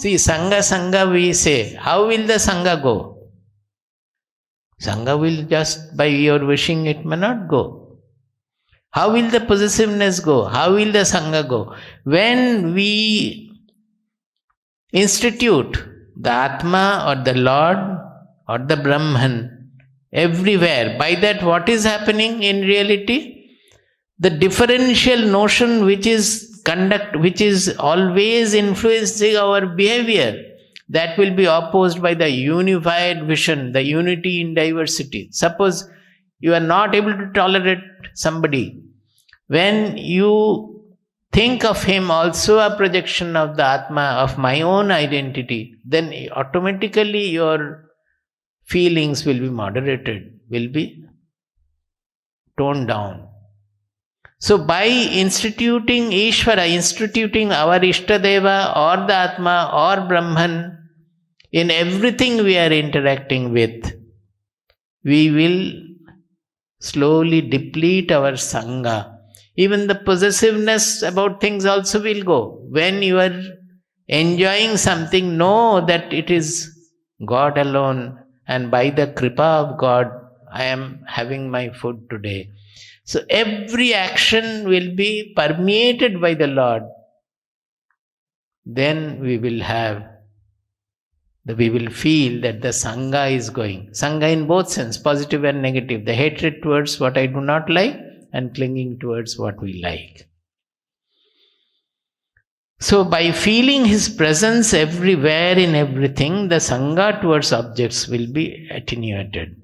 See, Sanga we say. How will the Sanga go? Sanga will just by your wishing it may not go. How will the possessiveness go? How will the Sanga go? When we institute the Atma or the Lord or the Brahman everywhere, by that what is happening in reality? The differential notion which is always influencing our behavior, that will be opposed by the unified vision, the unity in diversity. Suppose you are not able to tolerate somebody. When you think of him also a projection of the Atma, of my own identity, then automatically your feelings will be moderated, will be toned down. So by instituting Ishvara, instituting our Ishtadeva or the Atma or Brahman in everything we are interacting with, we will slowly deplete our Sangha. Even the possessiveness about things also will go. When you are enjoying something, know that it is God alone, and by the Kripa of God, I am having my food today. So every action will be permeated by the Lord. Then we will feel that the Sangha is going. Sangha in both sense, positive and negative. The hatred towards what I do not like and clinging towards what we like. So by feeling His presence everywhere in everything, the Sangha towards objects will be attenuated.